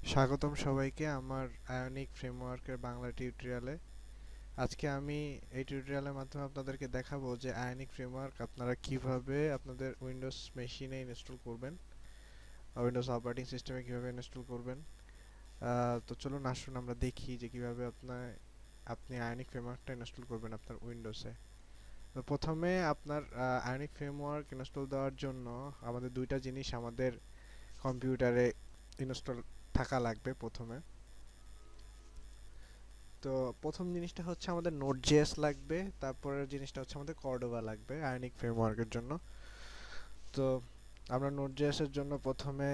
স্বাগতম সবাইকে আমার আয়নিক ফ্রেমওয়ার্কের বাংলা টিউটোরিয়ালে। আজকে আমি এই টিউটোরিয়ালের মাধ্যমে আপনাদেরকে দেখাবো যে আয়নিক ফ্রেমওয়ার্ক আপনারা কিভাবে আপনাদের উইন্ডোজ মেশিনে ইনস্টল করবেন, উইন্ডোজ অপারেটিং সিস্টেমে কিভাবে ইনস্টল করবেন। তো চলুন আসুন আমরা দেখি যে কিভাবে আপনি আয়নিক ফ্রেমওয়ার্কটা ইনস্টল করবেন আপনার উইন্ডোজে। তো প্রথমে আপনার আয়নিক ফ্রেমওয়ার্ক ইনস্টল দেওয়ার জন্য আমাদের দুইটা জিনিস আমাদের কম্পিউটারে ইনস্টল থাকা লাগবে প্রথমে। তো প্রথম জিনিসটা হচ্ছে আমাদের নোড.জেএস লাগবে, তারপরের জিনিসটা হচ্ছে আমাদের কর্ডোবা লাগবে আয়নিক ফ্রেমওয়ার্কের জন্য। তো আমরা নোড.জেএস এর জন্য প্রথমে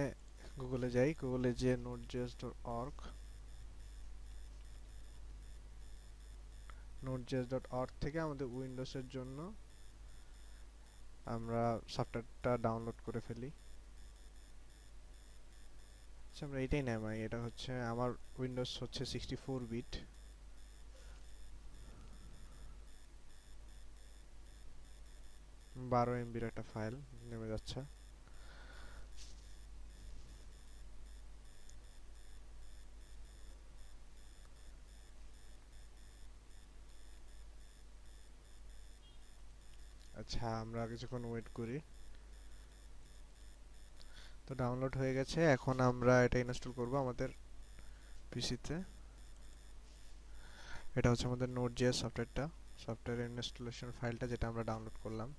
গুগলে যাই, গুগলে যে node.js.org node.js.org থেকে আমাদের উইন্ডোজের জন্য আমরা সফটওয়্যারটা ডাউনলোড করে ফেলি। আচ্ছা, আমরা এটাই নামাই। এটা হচ্ছে আমার উইন্ডোজ হচ্ছে 64 বিট। 12 এমবির একটা ফাইল নেমে যাচ্ছে। আচ্ছা, আমরা কিছুক্ষণ ওয়েট করি। তো ডাউনলোড হয়ে গেছে, এখন আমরা এটা ইনস্টল করব আমাদের পিসিতে। এটা হচ্ছে আমাদের নোড.জেএস সফটওয়্যার ইনস্টলেশন ফাইলটা যেটা আমরা ডাউনলোড করলাম।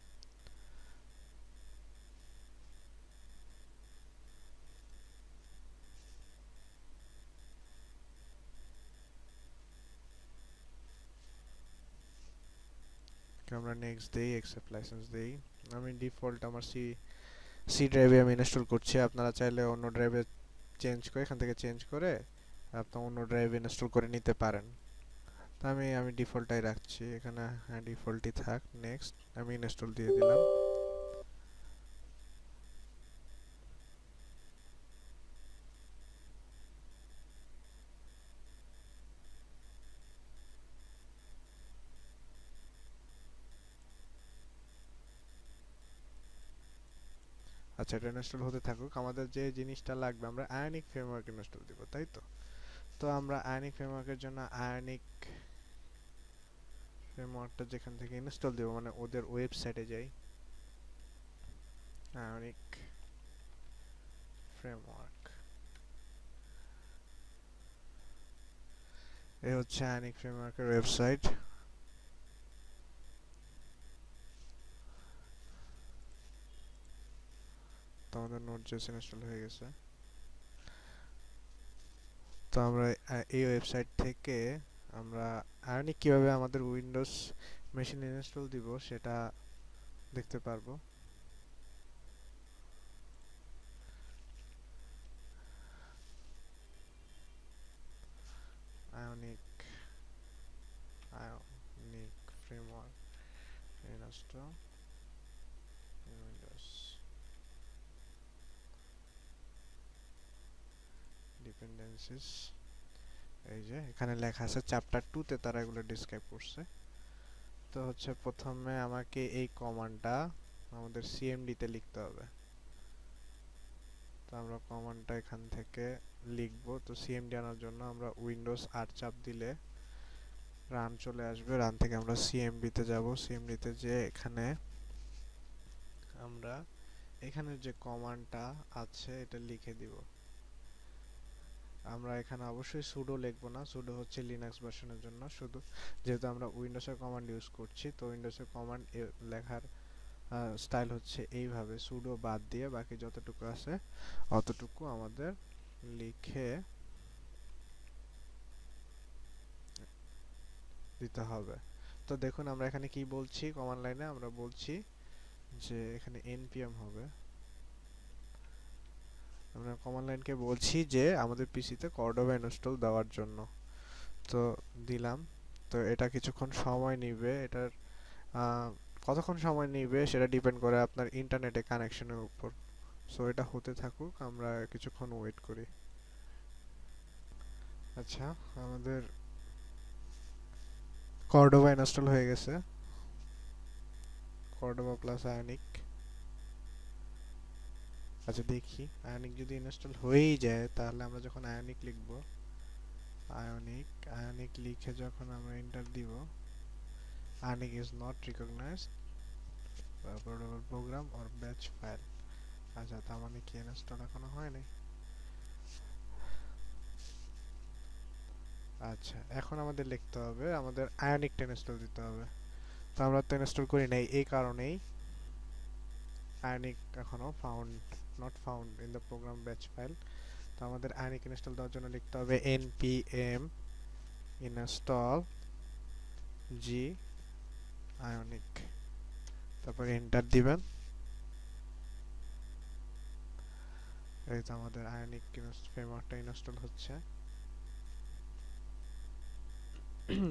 আমরা নেক্সট দেই, অ্যাকসেপ্ট লাইসেন্স দেই। আমি ডিফল্ট আমার সি ড্রাইভে আমি ইনস্টল করছি। আপনারা চাইলে অন্য ড্রাইভে চেঞ্জ করে, এখান থেকে চেঞ্জ করে আপনার অন্য ড্রাইভে ইনস্টল করে নিতে পারেন। তো আমি ডিফল্টটাই রাখছি এখানে। হ্যাঁ, ডিফল্টই থাক। নেক্সট, আমি ইনস্টল দিয়ে দিলাম। আচ্ছা, এটা ইনস্টল হতে থাকুক। আমাদের যে জিনিসটা লাগবে, আমরা আয়নিক ফ্রেমওয়ার্ক ইনস্টল দিব, তাই তো? তো আমরা আয়নিক ফ্রেমওয়ার্কের জন্য আয়নিক ফ্রেমওয়ার্কটা যেখান থেকে ইনস্টল দিব, মানে ওদের ওয়েবসাইটে যাই। আয়নিক ফ্রেমওয়ার্ক, এই হচ্ছে আয়নিক ফ্রেমওয়ার্কের ওয়েবসাইট। তো আমাদের নোড.জেএস ইনস্টল হয়ে গেছে। তো আমরা এই ওয়েবসাইট থেকে আমরা আয়নিক কিভাবে আমাদের উইন্ডোজ মেশিন ইনস্টল দিব সেটা দেখতে পারবো। Ionic ionic framework install Windows dependencies. এই যে এখানে লেখা আছে চ্যাপ্টার 2 তে তারা এগুলো ডিসক্রাইব করছে। তো হচ্ছে প্রথমে আমাকে এই কমান্ডটা আমাদের সিএমডি তে লিখতে হবে। তো আমরা কমান্ডটা এখান থেকে লিখবো। তো সিএমডি আনার জন্য আমরা উইন্ডোজ আর চাপ দিলে রান চলে আসবে। রান থেকে আমরা সিএমডি তে যাব। সিএমডি তে যে এখানে আমরা এখানে যে কমান্ডটা আছে এটা লিখে দিব। আমরা এখানে অবশ্যই সুডো লিখবো না, সুডো হচ্ছে লিনাক্স ভার্সনের জন্য। শুধু যেহেতু আমরা উইন্ডোজের কমান্ড ইউজ করছি, তো উইন্ডোজের কমান্ড লেখার স্টাইল হচ্ছে এইভাবে, সুডো বাদ দিয়ে বাকি যতটুকু আছে অতটুকু আমাদের লিখে দিতে হবে। তো দেখুন আমরা এখানে কি বলছি, কমান্ড লাইনে আমরা বলছি যে এখানে npm হবে। আমরা কমান্ড লাইনকে বলছি যে আমাদের পিসিতে কর্ডোবা ইনস্টল দেওয়ার জন্য। তো দিলাম। তো এটা কিছুক্ষণ সময় নেবে। এটার কতক্ষণ সময় নেবে সেটা ডিপেন্ড করে আপনার ইন্টারনেটে কানেকশনের উপর। সো এটা হতে থাকুক, আমরা কিছুক্ষণ ওয়েট করি। আচ্ছা, আমাদের কর্ডোবা ইনস্টল হয়ে গেছে। Cordoba plus ionic. আচ্ছা দেখি আয়নিক যদি ইনস্টল হয়েই যায় তাহলে আমরা যখন আয়নিক লিখব, আয়নিক আয়নিক লিখে যখন আমরা এন্টার দিব, Ionic is not recognised program or batch file. আচ্ছা তার মানে কি ইনস্টল এখনো হয়নি। আচ্ছা এখন আমাদের লিখতে হবে, আমাদের আয়নিকটা ইনস্টল দিতে হবে। তো আমরা তো ইনস্টল করি নাই এই কারণেই আয়নিক এখনো not found in the program batch file. তো আমাদের আয়নিক ইনস্টল দেওয়ার জন্য লিখতে হবে npm install g ionic, তারপর এন্টার দিবেন। এই তো আমাদের আয়নিক ফ্রেমওয়ার্কটা ইনস্টল হচ্ছে।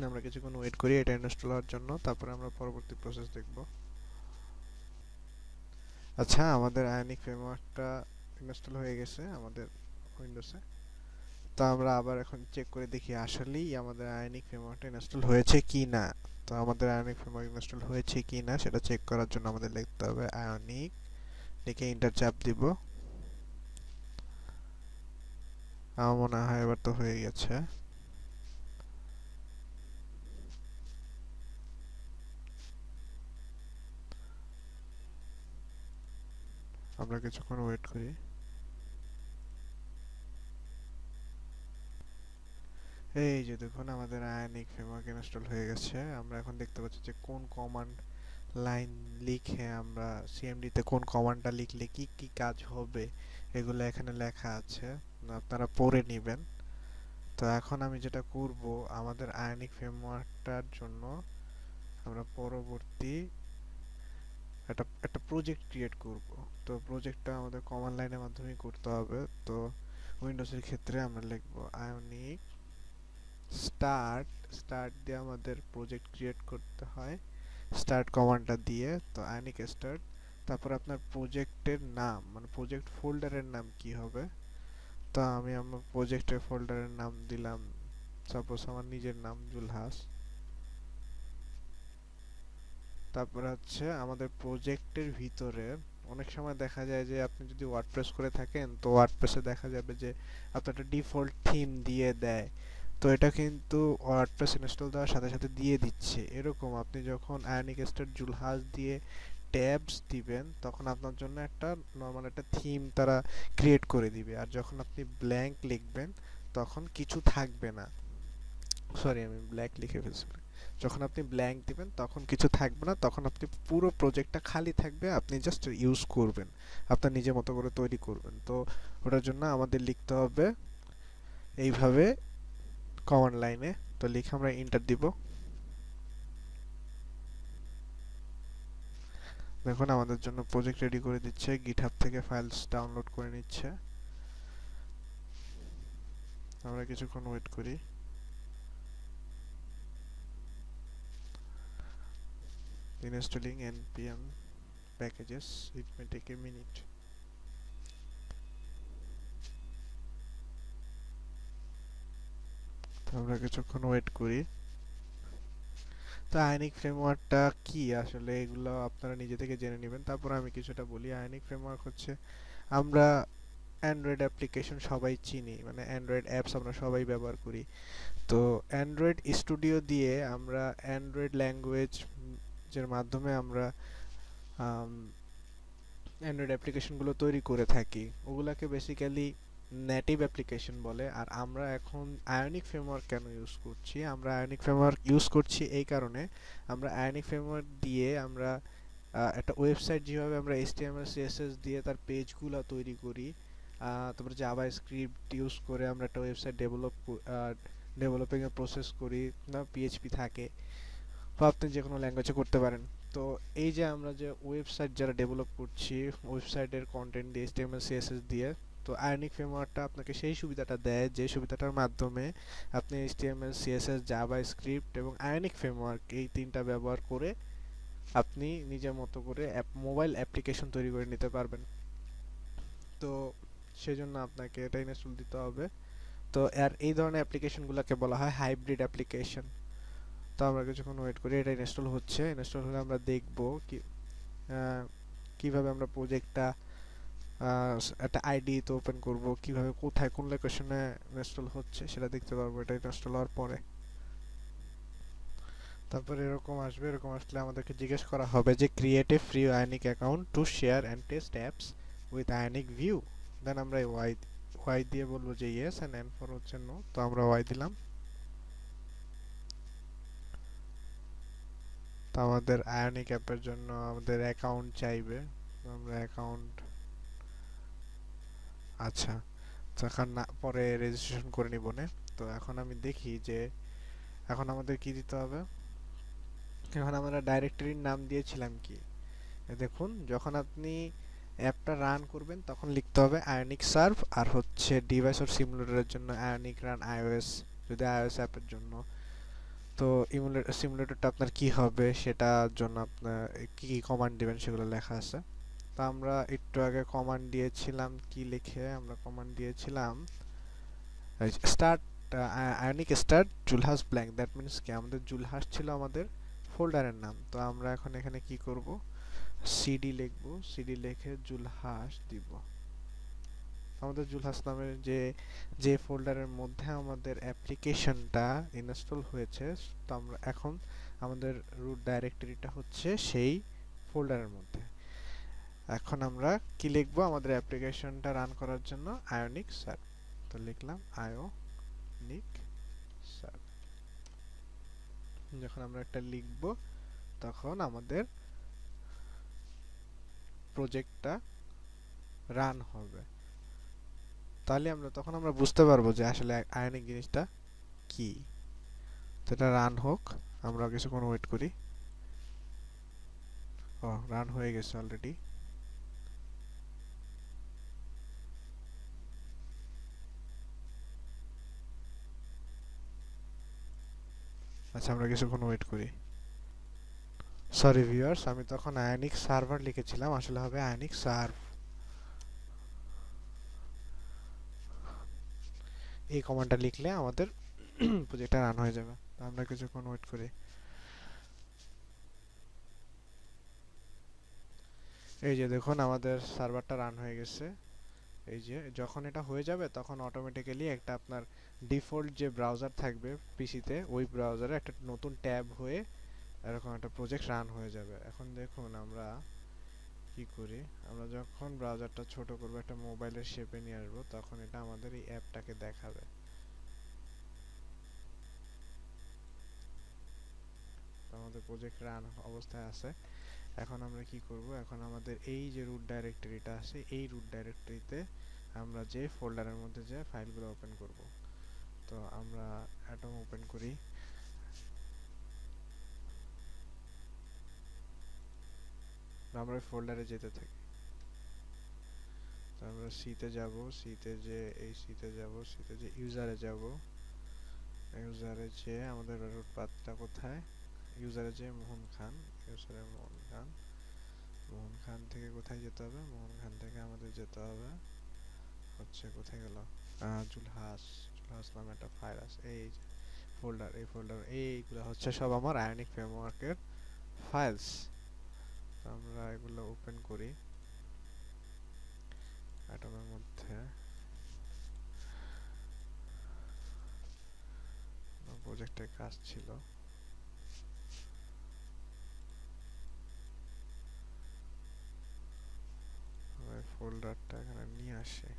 আমরা কিছুক্ষণ ওয়েট করি এটা ইনস্টল হওয়ার জন্য, তারপরে আমরা পরবর্তী প্রসেস দেখব। আচ্ছা আমাদের আয়নিক ফ্রেমওয়ার্কটা ইনস্টল হয়ে গেছে আমাদের উইন্ডোজে। তো আমরা আবার এখন চেক করে দেখি আসলেই আমাদের আয়নিক ফ্রেমওয়ার্কটা ইনস্টল হয়েছে কি না। তো আমাদের আয়নিক ফ্রেমওয়ার্ক ইনস্টল হয়েছে কি না সেটা চেক করার জন্য আমাদের লিখতে হবে আয়নিক, লিখে এন্টার চাপ দিব। আমার মনে হয় এবার তো হয়ে গেছে। আমরা কিছুক্ষণ ওয়েট করি। এই যে দেখুন আমাদের আয়নিক ফ্রেমওয়ার্ক ইনস্টল হয়ে গেছে। আমরা এখন দেখতে পাচ্ছি যে কোন কমান্ড লাইন লিখে আমরা সিএমডি তে কোন কমান্ডটা লিখলে কি কি কাজ হবে এগুলো এখানে লেখা আছে, আপনারা পড়ে নেবেন। তো এখন আমি যেটা করব, আমাদের আয়নিক ফ্রেমওয়ার্কটার জন্য আমরা পরবর্তী একটা প্রজেক্ট ক্রিয়েট করব। তো প্রজেক্টটা আমাদের কমান্ড লাইনের মাধ্যমে করতে হবে। তো উইন্ডোজের ক্ষেত্রে আমরা লিখব আয়নিক স্টার্ট দিয়ে আমাদের প্রজেক্ট ক্রিয়েট করতে হয়, স্টার্ট কমান্ডটা দিয়ে। তো আয়নিক স্টার্ট, তারপর আপনার প্রজেক্টের নাম মানে প্রজেক্ট ফোল্ডারের নাম কি হবে। তো আমি আমার প্রজেক্টের ফোল্ডারের নাম দিলাম সাপোজ আমার নিজের নাম জুলহাস। তারপর হচ্ছে আমাদের প্রজেক্টের ভিতরে অনেক সময় দেখা যায় যে আপনি যদি ওয়ার্ডপ্রেস করে থাকেন তো ওয়ার্ডপ্রেসে দেখা যাবে যে আপনার একটা ডিফল্ট থিম দিয়ে দেয়। তো এটা কিন্তু ওয়ার্ডপ্রেস ইনস্টল দেওয়ার সাথে সাথে দিয়ে দিচ্ছে। এরকম আপনি যখন আয়নিক স্টার জুলহাস দিয়ে ট্যাবস দিবেন তখন আপনার জন্য একটা নরমাল একটা থিম তারা ক্রিয়েট করে দিবে। আর যখন আপনি ব্ল্যাঙ্ক লিখবেন তখন কিছু থাকবে না। সরি আমি ব্ল্যাঙ্ক লিখে ফেলছি। যখন আপনি ব্ল্যাঙ্ক দিবেন তখন কিছু থাকবে না, তখন আপনি পুরো প্রজেক্টটা খালি থাকবে, আপনি জাস্ট ইউজ করবেন, আপনার নিজের মতো করে তৈরি করবেন। তো ওটার জন্য আমাদের লিখতে হবে এইভাবে কমান্ড লাইনে। তো লিখে আমরা এন্টার দিব। দেখুন আমাদের জন্য প্রজেক্ট রেডি করে দিচ্ছে, গিটহাব থেকে ফাইলস ডাউনলোড করে নিচ্ছে। আমরা কিছুক্ষণ ওয়েট করি। Installing npm packages, it may take a minute. তো আমরা কিছুক্ষণ ওয়েট করি। তো আয়নিক ফ্রেমওয়ার্কটা কি আসলে এগুলো আপনারা নিজে থেকে জেনে নেবেন, তারপর আমি কিছুটা বলি। আয়নিক ফ্রেমওয়ার্ক হচ্ছে, আমরা অ্যান্ড্রয়েড অ্যাপ্লিকেশন সবাই চিনি, মানে অ্যান্ড্রয়েড অ্যাপস আমরা সবাই ব্যবহার করি। তো অ্যান্ড্রয়েড স্টুডিও দিয়ে আমরা অ্যান্ড্রয়েড ল্যাঙ্গুয়েজ এর মাধ্যমে আমরা অ্যান্ড্রয়েড অ্যাপ্লিকেশনগুলো তৈরি করে থাকি। ওগুলাকে বেসিক্যালি নেটিভ অ্যাপ্লিকেশন বলে। আর আমরা এখন আয়নিক ফ্রেমওয়ার্ক কেন ইউজ করছি, আমরা আয়নিক ফ্রেমওয়ার্ক ইউজ করছি এই কারণে, আমরা আয়নিক ফ্রেমওয়ার্ক দিয়ে আমরা একটা ওয়েবসাইট যেভাবে আমরা এইচটিএমএল সিএসএস দিয়ে তার পেজগুলো তৈরি করি, তারপরে জাভা স্ক্রিপ্ট ইউজ করে আমরা একটা ওয়েবসাইট ডেভেলপিং এর প্রসেস করি, না পিএইচপি থাকে বা আপনি যে কোনো ল্যাঙ্গুয়েজে করতে পারেন। তো এই যে আমরা যে ওয়েবসাইট যারা ডেভেলপ করছি, ওয়েবসাইটের কন্টেন্ট দিয়ে এইচটিএমএল সিএসএস দিয়ে, তো আয়নিক ফ্রেমওয়ার্কটা আপনাকে সেই সুবিধাটা দেয় যে সুবিধাটার মাধ্যমে আপনি এইচটিএমএল সিএসএস জাভা স্ক্রিপ্ট এবং আয়নিক ফ্রেমওয়ার্ক এই তিনটা ব্যবহার করে আপনি নিজের মতো করে মোবাইল অ্যাপ্লিকেশন তৈরি করে নিতে পারবেন। তো সেজন্য আপনাকে এটা ইনস্টল দিতে হবে। তো আর এই ধরনের অ্যাপ্লিকেশনগুলোকে বলা হয় হাইব্রিড অ্যাপ্লিকেশন। তো আমরা কিছুক্ষণ ওয়েট করি, এটা ইনস্টল হচ্ছে। ইনস্টল হলে আমরা দেখব কি কিভাবে আমরা প্রজেক্টটা একটা আইডি তো ওপেন করব, কিভাবে কোথায় কোন লোকেশনে ইনস্টল হচ্ছে সেটা দেখতে পারবো এটা ইনস্টল হওয়ার পরে। তারপর এরকম আসবে, এরকম আসলে আমাদেরকে জিজ্ঞেস করা হবে যে create a free Ionic account to share and test apps with Ionic view. Then আমরা ওয়াই ওয়াই দিয়ে বলবো যে ইয়েস, অ্যান্ড এন ফর হচ্ছে নো, তো আমরা ওয়াই দিলাম। তো আমাদের আয়নিক অ্যাপের জন্য আমাদের অ্যাকাউন্ট চাইবে, তো আমরা অ্যাকাউন্ট, আচ্ছা, তো এখন না পরে রেজিস্ট্রেশন করে নিব নে। তো এখন আমি দেখি যে এখন আমাদের কি দিতে হবে। এখন আমরা ডাইরেক্টরির নাম দিয়েছিলাম কি, দেখুন যখন আপনি অ্যাপটা রান করবেন তখন লিখতে হবে আয়নিক সার্ভ, আর হচ্ছে ডিভাইস ওর সিমুলেটরের জন্য আয়নিক রান আইওএস, যদি আইওএস অ্যাপের জন্য। তো সিমুলেটরটা আপনার কি হবে সেটার জন্য আপনার কি কি কমান্ড দিবেন সেগুলো লেখা আছে। তো আমরা একটু আগে কমান্ড দিয়েছিলাম, কি লিখে আমরা কমান্ড দিয়েছিলাম start Ionic start Julhas blank, that means কি আমাদের জুলহাস ছিল আমাদের ফোল্ডারের নাম। তো আমরা এখন এখানে কি করব, সিডি লিখবো, সিডি লিখে জুলহাস দিব। আমাদের জুলহাস নামের যে যে ফোল্ডারের মধ্যে আমাদের অ্যাপ্লিকেশনটা ইনস্টল হয়েছে, তো আমরা এখন আমাদের রুট ডাইরেক্টরিটা হচ্ছে সেই ফোল্ডারের মধ্যে। এখন আমরা কি লিখবো, আমাদের অ্যাপ্লিকেশনটা রান করার জন্য আয়োনিক সার্ভ, তো লিখলাম আয়োনিক সার্ভ। যখন আমরা একটা লিখবো তখন আমাদের প্রজেক্টটা রান হবে, তাহলে আমরা তখন আমরা বুঝতে পারবো যে আসলে আয়োনিক জিনিসটা কি। তো এটা রান হোক, আমরা কিছুক্ষণ ওয়েট করি। ও রান হয়ে গেছে অলরেডি। আচ্ছা আমরা কিছুক্ষণ ওয়েট করি। সরি ভিউয়ার্স, আমি তখন আয়নিক সার্ভার লিখেছিলাম, আসলে হবে আয়নিক সার্ভ। এই কমান্ডটা লিখলে আমাদের প্রজেক্টটা রান হয়ে যাবে। তো আমরা কিছুক্ষণ ওয়েট করি। এই যে দেখুন আমাদের সার্ভারটা রান হয়ে গেছে। এই যে যখন এটা হয়ে যাবে তখন অটোমেটিক্যালি একটা আপনার ডিফল্ট যে ব্রাউজার থাকবে পিসিতে, ওই ব্রাউজারে একটা নতুন ট্যাব হয়ে এরকম একটা প্রজেক্ট রান হয়ে যাবে। এখন দেখুন আমরা কি করি, আমরা যখন ব্রাউজারটা ছোট করব, একটা মোবাইলের শেপে নিয়ে আসবো, তখন এটা আমাদের এই অ্যাপটাকে দেখাবে। আমাদের প্রজেক্ট রান অবস্থায় আছে। এখন আমরা কি করব, এখন আমাদের এই যে রুট ডাইরেক্টরিটা আছে, এই রুট ডাইরেক্টরিতে আমরা যে ফোল্ডারের মধ্যে যে ফাইলগুলো ওপেন করব। তো আমরা অ্যাটম ওপেন করি। আমরা ওই ফোল্ডারে যেতে থাকি। তো আমরা সিতে যাব, সিতে যে এই সিতে যাব, সিতে যে ইউজারে যাব, ইউজারে যে আমাদের রুট পাথটা কোথায়, ইউজারে যে মোহন খান, ইউজারে মোহন খান, মোহন খান থেকে কোথায় যেতে হবে, মোহন খান থেকে আমাদের যেতে হবে হচ্ছে কোথায় গেল, জুলহাস, জুলহাস নামে একটা ফাইল আছে, এই ফোল্ডার, এই ফোল্ডার, এইগুলো হচ্ছে সব আমার আয়নিক ফ্রেমওয়ার্কের ফাইলস। তো আমরা এগুলো ওপেন করি অ্যাটমের মধ্যে। প্রজেক্টের কাজ ছিল, ফোল্ডারটা এখানে নিয়ে আসি,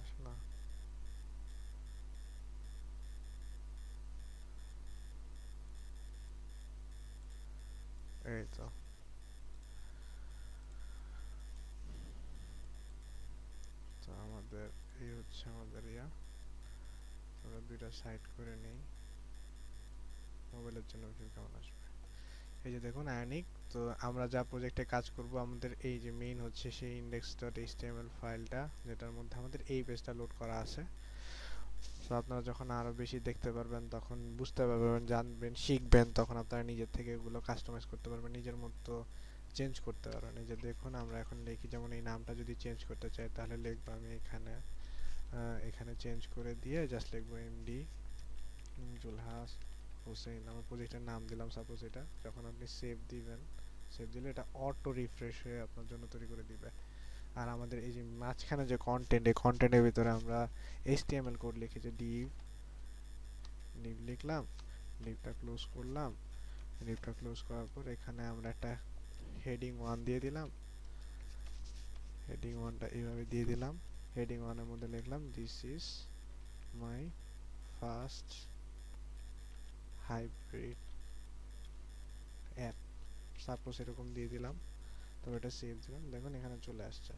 আসলে এই তো। তো আমাদের এই হচ্ছে আমাদের ইয়া, আমরা দুইটা সাইড করে নেই, মোবাইলের জন্য ভিউ কেমন আসবে। এই যে দেখুন আয়নিক, তো আমরা যা প্রজেক্টে কাজ করব, আমাদের এই যে মেইন হচ্ছে সেই index.html ফাইলটা, যেটার মধ্যে আমাদের এই পেজটা লোড করা আছে। তো আপনারা যখন আরো বেশি দেখতে পারবেন, তখন বুঝতে পারবেন, জানবেন, শিখবেন, তখন আপনারা নিজের থেকে এগুলো কাস্টমাইজ করতে পারবেন, নিজের মতো চেঞ্জ করতে পারবেন। এই যে দেখুন আমরা এখন লিখি, যেমন এই নামটা যদি চেঞ্জ করতে চাই তাহলে লিখবো আমি এখানে, এখানে চেঞ্জ করে দিয়ে জাস্ট লিখবো এমডি জুলহাস হোসেন, আমার প্রজেক্টের নাম দিলাম সাপোজ এটা। যখন আপনি সেভ দিবেন, সেভ দিলে এটা অটো রিফ্রেশ হয়ে আপনার জন্য তৈরি করে দিবে। আর আমাদের এই যে মাঝখানে যে কন্টেন্ট, এই কন্টেন্টের ভিতরে আমরা HTML কোড লিখেছি, div লিখলাম, divটা ক্লোজ করলাম। divটা ক্লোজ করার পর এখানে আমরা একটা হেডিং 1 দিয়ে দিলাম। হেডিং 1টা এইভাবে দিয়ে দিলাম। হেডিং 1 এর মধ্যে লিখলাম this is my first hybrid app, suppose এরকম দিয়ে দিলাম। তো এটা সেভ দিলাম, দেখুন এখানে চলে আসছে।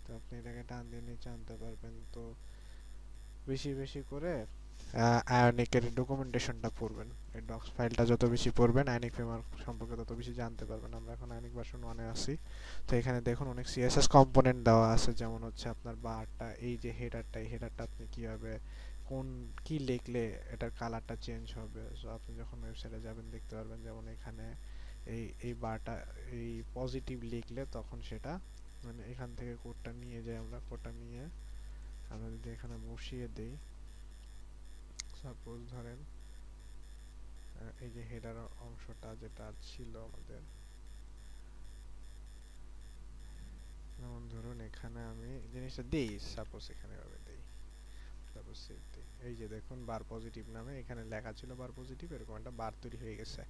তো আপনি এটাকে টান দিয়ে নিচে আনতে পারবেন। তো বেশি বেশি করে আয়োনিকের ডকুমেন্টেশনটা পড়বেন। এই ডক্স ফাইলটা যত বেশি পড়বেন আয়োনিক ফ্রেমওয়ার্ক সম্পর্কে তত বেশি জানতে পারবেন। আমরা এখন আয়োনিক ভার্সন 1 এ আছি। তো এখানে দেখুন অনেক সিএসএস কম্পোনেন্ট দেওয়া আছে, যেমন হচ্ছে আপনার বারটা, এই যে হেডারটা, এই হেডারটা আপনি কিভাবে কোন কি লিখলে এটার কালারটা চেঞ্জ হবে। সো আপনি যখন ওয়েবসাইটে যাবেন দেখতে পারবেন, যেমন এখানে এই বারটা এই পজিটিভ লিখলে তখন সেটা মানে এখান থেকে কোডটা নিয়ে যাই, আমরা কোডটা নিয়ে আমরা যদি এখানে বসিয়ে দেই, সাপোজ ধরেন এই যে হেডার অংশটা যেটা ছিল আমাদের, যেমন ধরুন এখানে আমি জিনিসটা দেই, সাপোজ এখানে এভাবে দেই, সাপোজ সেভ দিই। এই যে দেখুন বার পজিটিভ নামে এখানে লেখা ছিল বার পজিটিভ, এরকম একটা বার তৈরি হয়ে গেছে।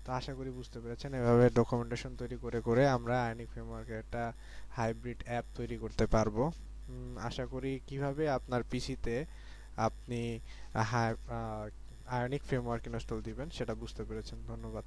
তো আশা করি বুঝতে পেরেছেন। এভাবে ডকুমেন্টেশন তৈরি করে করে আমরা আয়োনিক ফ্রেমওয়ার্কের একটা হাইব্রিড অ্যাপ তৈরি করতে পারবো। আশা করি কিভাবে আপনার পিসিতে আপনি আয়োনিক ফ্রেমওয়ার্ক ইনস্টল দিবেন সেটা বুঝতে পেরেছেন। ধন্যবাদ।